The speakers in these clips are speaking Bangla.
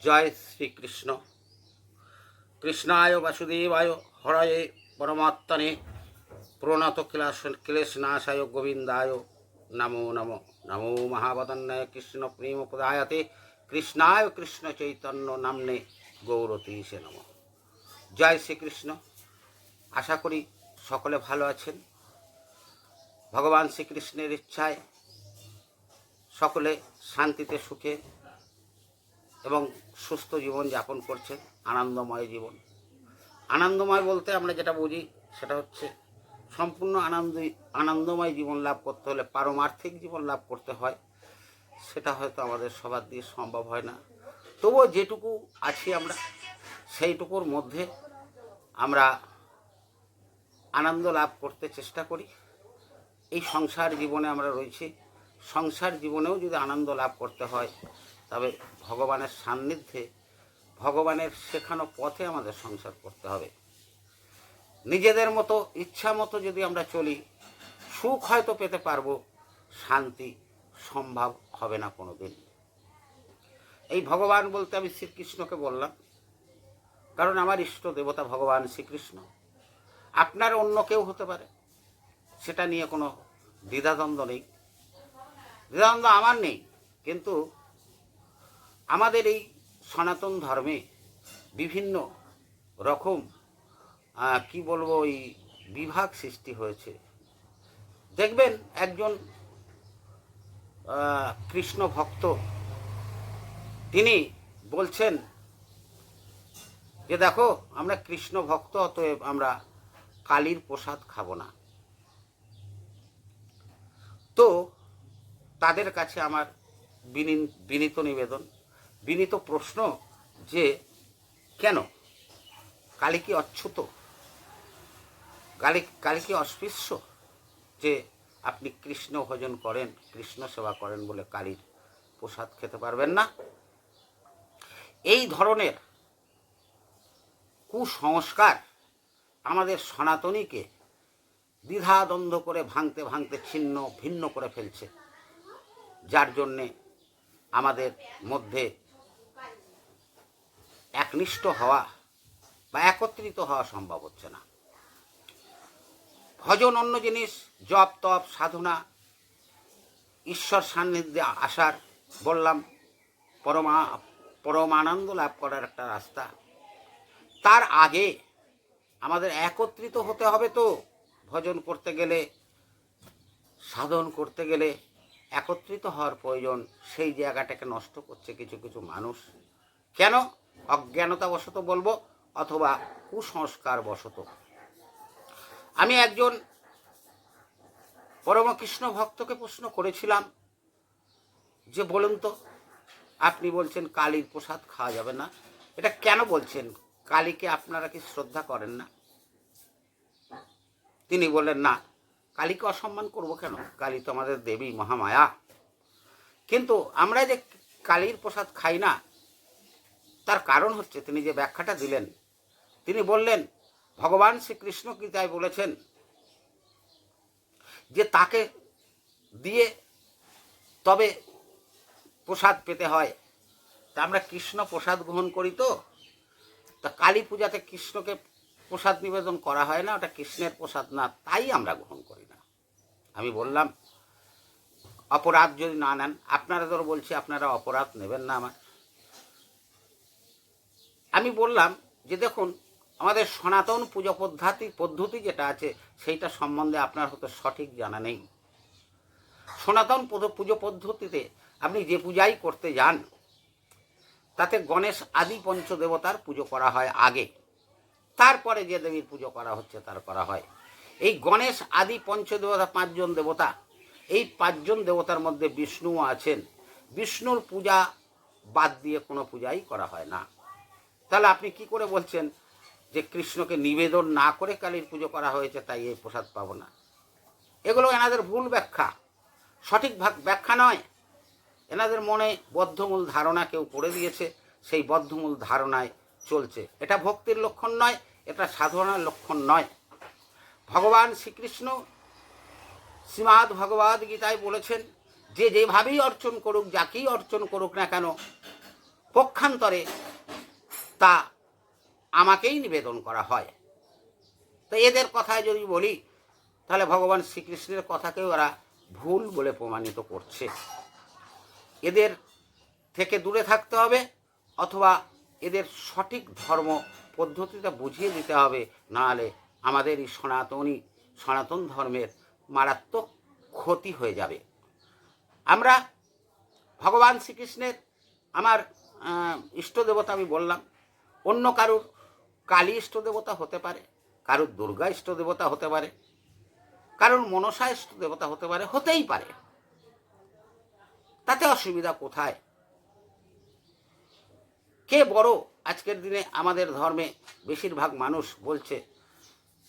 জয় শ্রীকৃষ্ণ। কৃষ্ণায় বাসুদেবায় হরয়ে পরমাত্মনে প্রণত ক্লেশনাশায় গোবিন্দায় নমো নমো। নমো মহাবদন্নায় কৃষ্ণ প্রেম প্রদায়তে কৃষ্ণায় কৃষ্ণ চৈতন্য নামনে গৌরতীশে নম। জয় শ্রীকৃষ্ণ। আশা করি সকলে ভালো আছেন। ভগবান শ্রীকৃষ্ণের ইচ্ছায় সকলে শান্তিতে সুখে এবং সুস্থ জীবন যাপন করছেন, আনন্দময় জীবন। আনন্দময় বলতে আমরা যেটা বুঝি সেটা হচ্ছে সম্পূর্ণ আনন্দময় জীবন লাভ করতে হলে পারমার্থিক জীবন লাভ করতে হয়। সেটা হয়তো আমাদের সবার দিয়ে সম্ভব হয় না, তবুও যেটুকু আছি আমরা সেইটুকুর মধ্যে আমরা আনন্দ লাভ করতে চেষ্টা করি। এই সংসার জীবনে আমরা রয়েছি, সংসার জীবনেও যদি আনন্দ লাভ করতে হয় তবে ভগবানের সান্নিধ্যে, ভগবানের শেখানো পথে আমাদের সংসার করতে হবে। নিজেদের মতো ইচ্ছা মতো যদি আমরা চলি, সুখ হয়তো পেতে পারবো, শান্তি সম্ভব হবে না কোনো দিন। এই ভগবান বলতে আমি শ্রীকৃষ্ণকে বললাম, কারণ আমার ইষ্ট দেবতা ভগবান শ্রীকৃষ্ণ। আপনার অন্য কেউ হতে পারে, সেটা নিয়ে কোনো দ্বিধাদ্বন্দ্ব নেই। দ্বিধাদ্বন্দ্ব আমার নেই, কিন্তু আমাদের এই সনাতন ধর্মে বিভিন্ন রকম কি বলবো এই বিভাগ সৃষ্টি হয়েছে। দেখবেন একজন কৃষ্ণ ভক্ত তিনি বলছেন যে দেখো আমরা কৃষ্ণ ভক্ত, অতএব আমরা কালীর প্রসাদ খাবো না। তো তাদের কাছে আমার বিনীত নিবেদন, বিনীত প্রশ্ন যে কেন? কালী কি অচ্যুত? কালী কি অস্পৃশ্য যে আপনি কৃষ্ণ ভজন করেন, কৃষ্ণ সেবা করেন বলে কালীর প্রসাদ খেতে পারবেন না? এই ধরনের কুসংস্কার আমাদের সনাতনীকে দ্বিধাদ্বন্দ্ব করে ভাঙতে ভাঙতে ছিন্ন ভিন্ন করে ফেলছে, যার জন্যে আমাদের মধ্যে একনিষ্ঠ হওয়া বা একত্রিত হওয়া সম্ভব হচ্ছে না। ভজন অন্য জিনিস, জপ তপ সাধনা, ঈশ্বর সান্নিধ্যে আসার বললাম পরমানন্দ লাভ করার একটা রাস্তা। তার আগে আমাদের একত্রিত হতে হবে। তো ভজন করতে গেলে, সাধন করতে গেলে একত্রিত হওয়ার প্রয়োজন। সেই জায়গাটাকে নষ্ট করছে কিছু কিছু মানুষ। কেন? অজ্ঞানতাবশত বলবো, অথবা কুসংস্কার বশত। আমি একজন পরমকৃষ্ণ ভক্তকে প্রশ্ন করেছিলাম যে বলুন তো, আপনি বলছেন কালীর প্রসাদ খাওয়া যাবে না, এটা কেন বলছেন? কালীকে আপনারা কি শ্রদ্ধা করেন না? তিনি বললেন না, কালীকে অসম্মান করবো কেন? কালী তো আমাদের দেবী মহামায়া। কিন্তু আমরা যে কালীর প্রসাদ খাই না, তার কারণ হচ্ছে তিনি যে ব্যাখ্যাটা দিলেন, তিনি বললেন ভগবান শ্রীকৃষ্ণ কি তাই বলেছেন যে তাকে দিয়ে তবে প্রসাদ পেতে হয়। তা আমরা কৃষ্ণ প্রসাদ গ্রহণ করি, তো তা কালী পূজাতে কৃষ্ণকে প্রসাদ নিবেদন করা হয় না, ওটা কৃষ্ণের প্রসাদ না, তাই আমরা গ্রহণ করি না। আমি বললাম অপরাধ যদি না নেন, আপনারা ধরো বলছি আপনারা অপরাধ নেবেন না আমার। আমি বললাম যে দেখুন, আমাদের সনাতন পূজা পদ্ধতি যেটা আছে সেইটা সম্বন্ধে আপনার হয়তো সঠিক জানা নেই। সনাতন পুজো পদ্ধতিতে আপনি যে পূজাই করতে যান, তাতে গণেশ আদি পঞ্চদেবতার পুজো করা হয় আগে, তারপরে যে দেবীর পুজো করা হচ্ছে তার করা হয়। এই গণেশ আদি পঞ্চদেবতা, পাঁচজন দেবতা, এই পাঁচজন দেবতার মধ্যে বিষ্ণুও আছেন। বিষ্ণুর পূজা বাদ দিয়ে কোনো পূজাই করা হয় না। তাহলে আপনি কি করে বলছেন যে কৃষ্ণকে নিবেদন না করে কালীর পুজো করা হয়েছে, তাই এই প্রসাদ পাবো না? এগুলো এনাদের ভুল ব্যাখ্যা, সঠিক ব্যাখ্যা নয়। এনাদের মনে বদ্ধমূল ধারণা কেউ করে দিয়েছে, সেই বদ্ধমূল ধারণায় চলছে। এটা ভক্তির লক্ষণ নয়, এটা সাধনার লক্ষণ নয়। ভগবান শ্রীকৃষ্ণ শ্রীমদ্ ভগবদ গীতায় বলেছেন যে যেভাবেই অর্চন করুক, যাকেই অর্চন করুক না কেন, পক্ষান্তরে তা আমাকেই নিবেদন করা হয়। তো এদের কথায় যদি বলি তাহলে ভগবান শ্রীকৃষ্ণের কথাকেও ওরা ভুল বলে প্রমাণিত করছে। এদের থেকে দূরে থাকতে হবে, অথবা এদের সঠিক ধর্ম পদ্ধতিটা বুঝিয়ে দিতে হবে, নাহলে আমাদের এই সনাতন ধর্মের মারাত্মক ক্ষতি হয়ে যাবে। আমরা ভগবান শ্রীকৃষ্ণের, আমার ইষ্ট দেবতা আমি বললাম, অন্য কারুর কালী ইষ্ট দেবতা হতে পারে, কারুর দুর্গা ইষ্ট দেবতা হতে পারে, কারুর মনসা ইষ্ট দেবতা হতে পারে, হতেই পারে, তাতে অসুবিধা কোথায়? কে বড়? আজকের দিনে আমাদের ধর্মে বেশিরভাগ মানুষ বলছে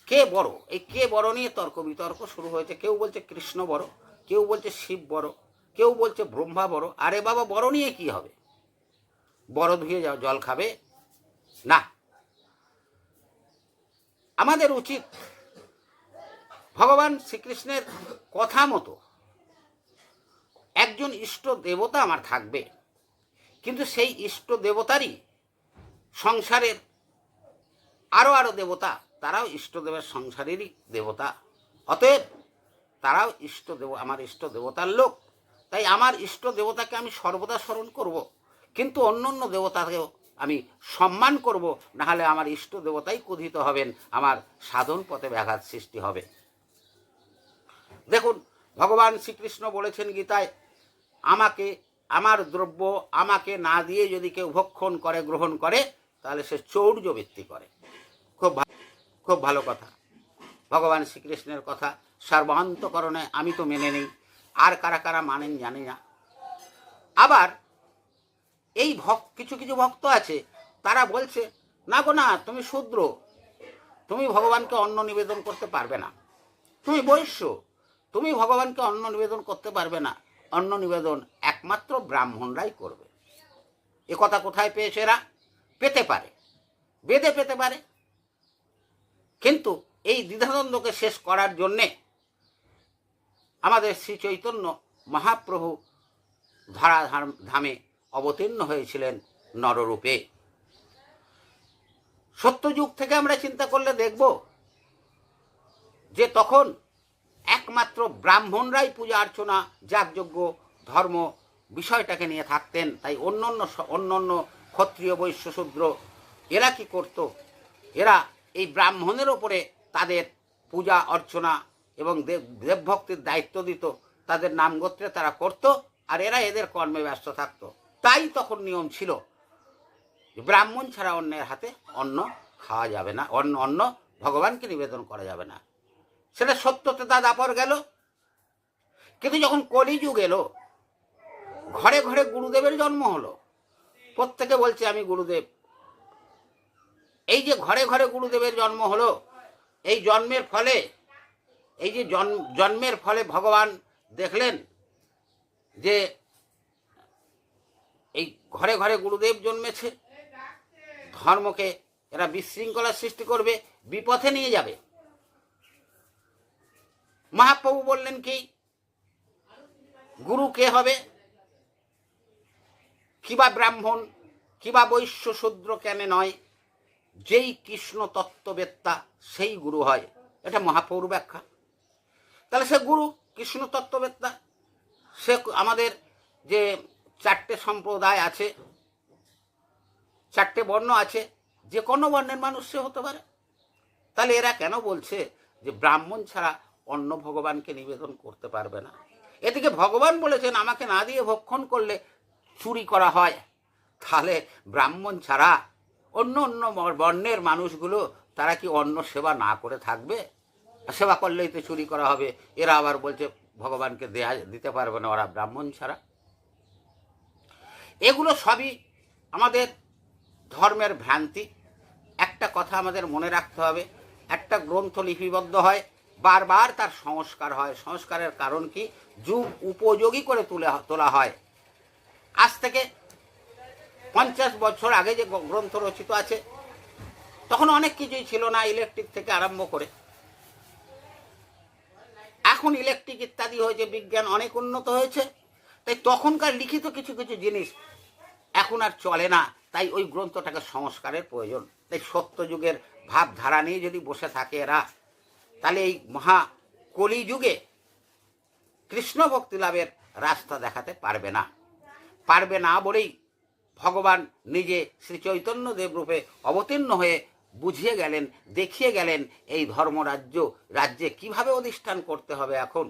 কে বড়। এই কে বড় নিয়ে তর্ক বিতর্ক শুরু হয়েছে। কেউ বলছে কৃষ্ণ বড়, কেউ বলছে শিব বড়, কেউ বলছে ব্রহ্মা বড়। আরে বাবা, বড় নিয়ে কি হবে? বড় ধুয়ে জল খাবে না। আমাদের উচিত ভগবান শ্রীকৃষ্ণের কথা মতো একজন ইষ্ট দেবতা আমার থাকবে, কিন্তু সেই ইষ্ট দেবতারই সংসারের আরও দেবতা, তারাও ইষ্টদেবের সংসারেরই দেবতা, অতএব তারাও আমার ইষ্ট দেবতার লোক। তাই আমার ইষ্ট দেবতাকে আমি সর্বদা স্মরণ করব, কিন্তু অন্য অন্য দেবতাকেও আমি সম্মান করব, নাহলে আমার ইষ্ট দেবতাই ক্রোধিত হবেন, আমার সাধন পথে ব্যাঘাত সৃষ্টি হবে। দেখুন, ভগবান শ্রীকৃষ্ণ বলেছেন গীতায়, আমার দ্রব্য আমাকে না দিয়ে যদি কেউ ভক্ষণ করে, গ্রহণ করে, তাহলে সে চৌর্যবৃত্তি করে। খুব ভালো কথা। ভগবান শ্রীকৃষ্ণের কথা সর্বান্তকরণে আমি তো মেনে নেই, আর কারা কারা মানেন জানি না। আবার এই কিছু কিছু ভক্ত আছে, তারা বলছে না গো না, তুমি শূদ্র, তুমি ভগবানকে অন্ন নিবেদন করতে পারবে না, তুমি বৈশ্য, তুমি ভগবানকে অন্ন নিবেদন করতে পারবে না, অন্ন নিবেদন একমাত্র ব্রাহ্মণরাই করবে। এ কথা কোথায় পেয়েছে এরা? পেতে পারে, বেদে পেতে পারে, কিন্তু এই দ্বিধাদ্বন্দ্বকে শেষ করার জন্যে আমাদের শ্রী চৈতন্য মহাপ্রভু ধরাধামে অবতীর্ণ হয়েছিলেন নররূপে। সত্যযুগ থেকে আমরা চিন্তা করলে দেখব যে তখন একমাত্র ব্রাহ্মণরাই পূজা অর্চনা, যাগযজ্ঞ, ধর্ম বিষয়টাকে নিয়ে থাকতেন। তাই অন্য ক্ষত্রিয়, বৈশ্য, শূদ্র এরা কি করত? এরা এই ব্রাহ্মণের ওপরে তাদের পূজা অর্চনা এবং দেবভক্তির দায়িত্ব দিত, তাদের নাম গোত্রে তারা করত, আর এরা এদের কর্মে ব্যস্ত থাকত। তাই তখন নিয়ম ছিল ব্রাহ্মণ ছাড়া অন্যের হাতে অন্ন খাওয়া যাবে না, অন্ন ভগবানকে নিবেদন করা যাবে না। সেটা সত্যতে তা দাপর গেল। কিন্তু যখন কলিযুগ এলো, ঘরে ঘরে গুরুদেবের জন্ম হলো, প্রত্যেকে বলছে আমি গুরুদেব। এই যে ঘরে ঘরে গুরুদেবের জন্ম হলো, এই জন্মের ফলে, এই যে জন্মের ফলে ভগবান দেখলেন যে এই ঘরে ঘরে গুরুদেব জন্মেছে, ধর্মকে এরা বিশৃঙ্খলার সৃষ্টি করবে, বিপথে নিয়ে যাবে। মহাপ্রভু বললেন কি, গুরু কে হবে? কিবা ব্রাহ্মণ, কিবা বৈশ্য, শূদ্র কেন নয়, যেই কৃষ্ণ তত্ত্ববেত্তা সেই গুরু হয়। এটা মহাপ্রভুর ব্যাখ্যা। তাহলে সে গুরু কৃষ্ণ তত্ত্ববেত্তা। সে আমাদের যে 4টে সম্প্রদায় আছে, 4টে বর্ণ আছে, যে কোনো বর্ণের মানুষ সে হতে পারে। তাহলে এরা কেন বলছে যে ব্রাহ্মণ ছাড়া অন্য ভগবানকে নিবেদন করতে পারবে না? এদিকে ভগবান বলেছেন আমাকে না দিয়ে ভক্ষণ করলে চুরি করা হয়। তাহলে ব্রাহ্মণ ছাড়া অন্য বর্ণের মানুষগুলো তারা কি অন্ন সেবা না করে থাকবে? সেবা করলেই তো চুরি করা হবে। এরা আবার বলছে ভগবানকে দিতে পারবে না ওরা ব্রাহ্মণ ছাড়া। এগুলো সবই আমাদের ধর্মের ভ্রান্তি। একটা কথা আমাদের মনে রাখতে হবে, একটা গ্রন্থ লিপিবদ্ধ হয়, বারবার তার সংস্কার হয়। সংস্কারের কারণ কি? যুগ উপযোগী করে তোলা হয়। আজ থেকে 50 বছর আগে যে গ্রন্থ রচিত আছে, তখন অনেক কিছুই ছিল না, ইলেকট্রিক থেকে আরম্ভ করে। এখন ইলেকট্রিক ইত্যাদি হয়েছে, বিজ্ঞান অনেক উন্নত হয়েছে, তাই তখনকার লিখিত কিছু কিছু জিনিস এখন আর চলে না, তাই ওই গ্রন্থটাকে সংস্কারের প্রয়োজন। তাই সত্যযুগের ভাবধারা নিয়ে যদি বসে থাকে এরা, তাহলে এই মহা কলিযুগে কৃষ্ণ ভক্তি লাভের রাস্তা দেখাতে পারবে না। পারবে না বলেই ভগবান নিজে শ্রী চৈতন্য দেব রূপে অবতীর্ণ হয়ে বুঝিয়ে গেলেন, দেখিয়ে গেলেন এই রাজ্যে কিভাবে অধিষ্ঠান করতে হবে। এখন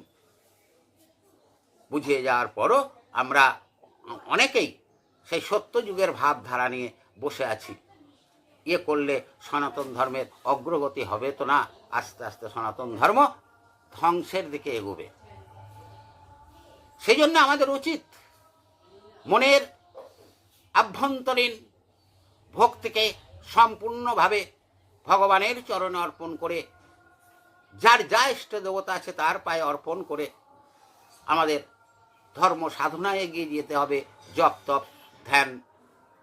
বুঝিয়ে যাওয়ার পরও আমরা অনেকেই সেই সত্যযুগের ভাবধারা নিয়ে বসে আছি। ইয়ে করলে সনাতন ধর্মের অগ্রগতি হবে তো না, আস্তে আস্তে সনাতন ধর্ম ধ্বংসের দিকে এগোবে। সেই জন্য আমাদের উচিত মনের আভ্যন্তরীণ ভক্তিকে সম্পূর্ণভাবে ভগবানের চরণে অর্পণ করে, যার যা ইষ্ট দেবতা আছে তার পায়ে অর্পণ করে আমাদের ধর্ম সাধনায় এগিয়ে যেতে হবে, জপ তপ ধ্যান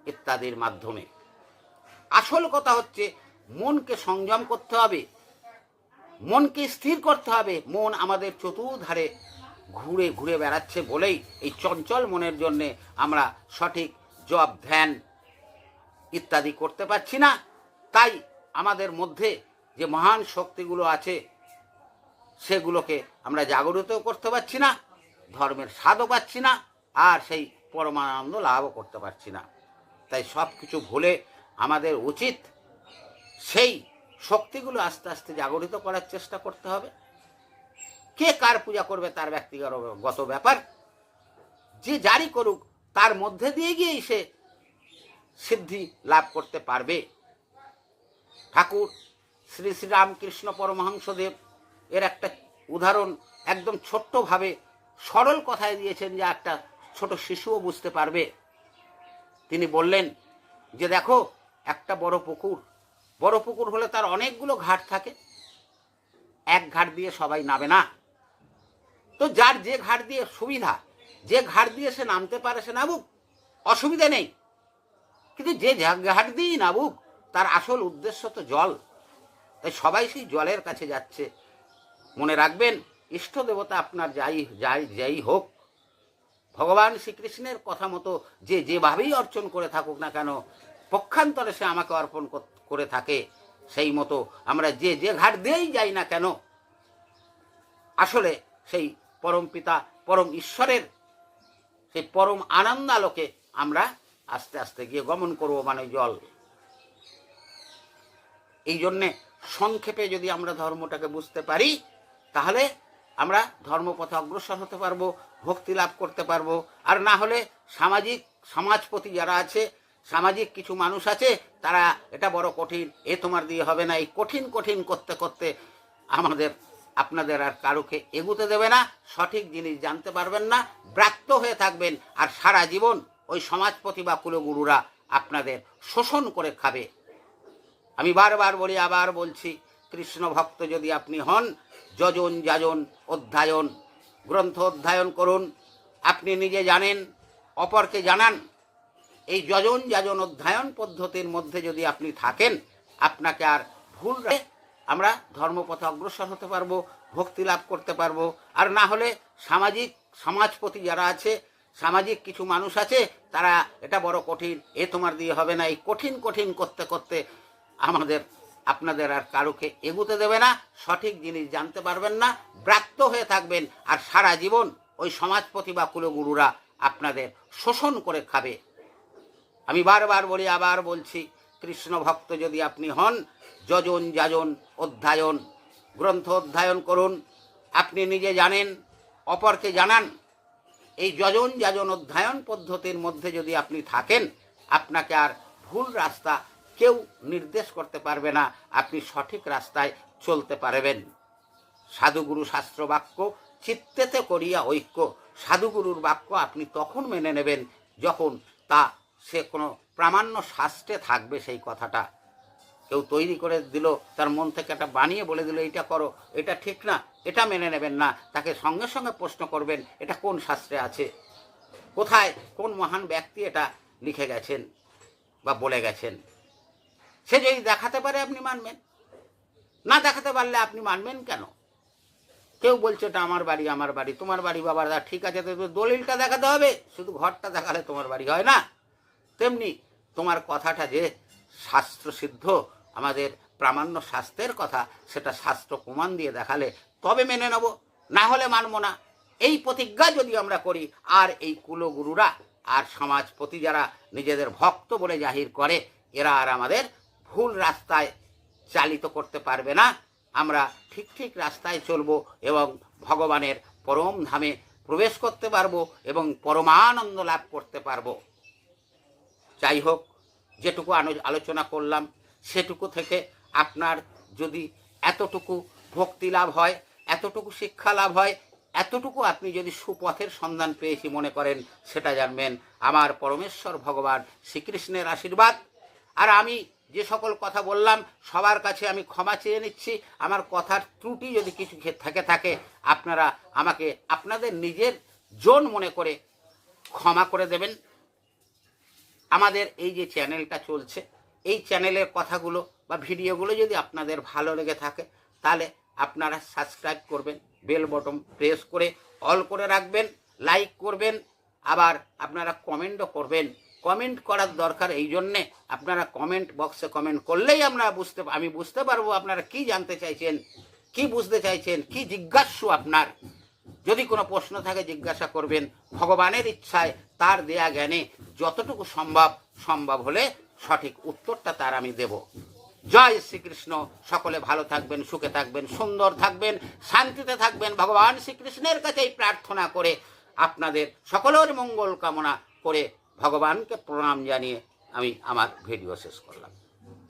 ইত্যাদির মাধ্যমে। আসল কথা হচ্ছে মনকে সংযম করতে হবে, মনকে স্থির করতে হবে। মন আমাদের চতুর্ধারে ঘুরে ঘুরে বেড়াচ্ছে বলেই এই চঞ্চল মনের জন্যে আমরা সঠিক জপ ধ্যান ইত্যাদি করতে পারছি না। তাই আমাদের মধ্যে যে মহান শক্তিগুলো আছে সেগুলোকে আমরা জাগরিত করতে পারছি না, ধর্মের স্বাদও পাচ্ছি না, আর সেই পরমানন্দ লাভও করতে পারছি না। তাই সব কিছু ভুলে আমাদের উচিত সেই শক্তিগুলো আস্তে আস্তে জাগরিত করার চেষ্টা করতে হবে। কে কার পূজা করবে তার ব্যক্তিগত ব্যাপার, যে জারি করুক তার মধ্যে দিয়ে গিয়েই সে সিদ্ধি লাভ করতে পারবে। ঠাকুর শ্রী শ্রী রামকৃষ্ণ পরমহংসদেব এর একটা উদাহরণ একদম ছোট্টভাবে সরল কথায় দিয়েছেন, যা একটা ছোট শিশুও বুঝতে পারবে। তিনি বললেন যে দেখো, একটা বড় পুকুর হলে তার অনেকগুলো ঘাট থাকে, এক ঘাট দিয়ে সবাই নামে না। তো যার যে ঘাট দিয়ে সুবিধা, যে ঘাট দিয়ে সে নামতে পারে সে নামুক, অসুবিধা নেই। কিন্তু যে ঘাট দিয়েই নামুক, তার আসল উদ্দেশ্য তো জল, তাই সবাই সেই জলের কাছে যাচ্ছে। মনে রাখবেন, ইষ্ট দেবতা আপনার যাই হোক, ভগবান শ্রীকৃষ্ণের কথা মতো যে যেভাবেই অর্চন করে থাকুক না কেন, পক্ষান্তরে সে আমাকে অর্পণ করে থাকে। সেই মতো আমরা যে ঘাট দিয়েই যাই না কেন, আসলে সেই পরম পিতা পরম ঈশ্বরের সেই পরম আনন্দালোকে আমরা আস্তে আস্তে গিয়ে গমন করব, মানে জল। এই জন্যে সংক্ষেপে যদি আমরা ধর্মটাকে বুঝতে পারি, তাহলে আমরা ধর্মপথে অগ্রসর হতে পারবো, ভক্তি লাভ করতে পারবো। আর না হলে সমাজপতি যারা আছে, সামাজিক কিছু মানুষ আছে, তারা এটা বড় কঠিন, এ তোমার দিয়ে হবে না, এই কঠিন করতে করতে আপনাদের আর কারুকে এগুতে দেবে না, সঠিক জিনিস জানতে পারবেন না, ব্রাত্য হয়ে থাকবেন। আর সারা জীবন ওই সমাজপতি বা কুলগুরুরা আপনাদের শোষণ করে খাবে। আমি বারবার বলি, আবার বলছি, কৃষ্ণ ভক্ত যদি আপনি হন, যজন যাজন অধ্যায়ন, গ্রন্থ অধ্যয়ন করুন। আপনি নিজে জানেন, অপরকে জানান। এই যজন যাজন অধ্যয়ন পদ্ধতির মধ্যে যদি আপনি থাকেন, আপনাকে আর ভুল আমরা ধর্মপথে অগ্রসর হতে পারবো, ভক্তি লাভ করতে পারবো। আর না হলে সমাজপতি যারা আছে, সামাজিক কিছু মানুষ আছে, তারা এটা বড় কঠিন, এ তোমার দিয়ে হবে না, এই কঠিন করতে করতে আপনাদের আর কারুকে এগুতে দেবে না, সঠিক জিনিস জানতে পারবেন না, ব্রাত্য হয়ে থাকবেন। আর সারা জীবন ওই সমাজপতি বা কুলগুরুরা আপনাদের শোষণ করে খাবে। আমি বারবার বলি, আবার বলছি, কৃষ্ণ ভক্ত যদি আপনি হন, যজন যাজন অধ্যয়ন, গ্রন্থ অধ্যয়ন করুন। আপনি নিজে জানেন, অপরকে জানান। এই যজন যাজন অধ্যয়ন পদ্ধতির মধ্যে যদি আপনি থাকেন, আপনাকে আর ভুল রাস্তা কেউ নির্দেশ করতে পারবে না, আপনি সঠিক রাস্তায় চলতে পারবেন। সাধুগুরু শাস্ত্র বাক্য চিত্তেতে করিয়া ঐক্য। সাধুগুরুর বাক্য আপনি তখন মেনে নেবেন যখন সে কোনো প্রামাণ্য শাস্ত্রে থাকবে। সেই কথাটা কেউ তৈরি করে দিল, তার মন থেকে একটা বানিয়ে বলে দিল এটা করো, এটা ঠিক না, এটা মেনে নেবেন না। তাকে সঙ্গে সঙ্গে প্রশ্ন করবেন, এটা কোন শাস্ত্রে আছে, কোথায় কোন মহান ব্যক্তি এটা লিখে গেছেন বা বলে গেছেন। সে যদি দেখাতে পারে আপনি মানবেন, না দেখাতে পারলে আপনি মানবেন কেন? কেউ বলছে এটা আমার বাড়ি, তোমার বাড়ি বাবার, ঠিক আছে, তো দলিলটা দেখাতে হবে, শুধু ঘরটা দেখালে তোমার বাড়ি হয় না। তেমনি তোমার কথাটা যে শাস্ত্রসিদ্ধ, আমাদের প্রামাণ্য শাস্ত্রের কথা, সেটা শাস্ত্র প্রমাণ দিয়ে দেখালে তবে মেনে নেব, না হলে মানব না। এই প্রতিজ্ঞা যদি আমরা করি, আর এই কুলগুরুরা আর সমাজপতি যারা নিজেদের ভক্ত বলে জাহির করে, এরা আর আমাদের ভুল রাস্তায় চালিত করতে পারবে না। আমরা ঠিক ঠিক রাস্তায় চলব এবং ভগবানের পরম ধামে প্রবেশ করতে পারবো এবং পরমানন্দ লাভ করতে পারবো। যাই হোক, যেটুকু আলোচনা করলাম সেটুকু থেকে আপনার যদি এতটুকু ভক্তি লাভ হয়, এতটুকু শিক্ষা লাভ হয়, এতটুকু আপনি যদি সুপথের সন্ধান পেয়েছি মনে করেন, সেটা জানবেন আমার পরমেশ্বর ভগবান শ্রীকৃষ্ণের আশীর্বাদ। আর আমি যে সকল কথা বললাম সবার কাছে আমি ক্ষমা চেয়ে নিচ্ছি। আমার কথার ত্রুটি যদি কিছু থেকে থাকে, আপনারা আমাকে আপনাদের নিজের জন মনে করে ক্ষমা করে দেবেন। আমাদের এই যে চ্যানেলটা চলছে, এই চ্যানেলের কথাগুলো বা ভিডিওগুলো যদি আপনাদের ভালো লেগে থাকে, তাহলে আপনারা সাবস্ক্রাইব করবেন, বেল বটন প্রেস করে অল করে রাখবেন, লাইক করবেন, আবার আপনারা কমেন্টও করবেন। কমেন্ট করার দরকার এই জন্যে, আপনারা কমেন্ট বক্সে কমেন্ট করলেই আমি বুঝতে পারবো আপনারা কি জানতে চাইছেন, কি বুঝতে চাইছেন, কি জিজ্ঞাসু আপনার। যদি কোনো প্রশ্ন থাকে জিজ্ঞাসা করবেন, ভগবানের ইচ্ছায় তার দেয়া জ্ঞানে যতটুকু সম্ভব হলে সঠিক উত্তরটা তার আমি দেব। জয় শ্রীকৃষ্ণ। সকলে ভালো থাকবেন, সুখে থাকবেন, সুন্দর থাকবেন, শান্তিতে থাকবেন। ভগবান শ্রীকৃষ্ণের কাছেই প্রার্থনা করে আপনাদের সকলের মঙ্গল কামনা করে ভগবানকে প্রণাম জানিয়ে আমি আমার ভিডিও শেষ করলাম।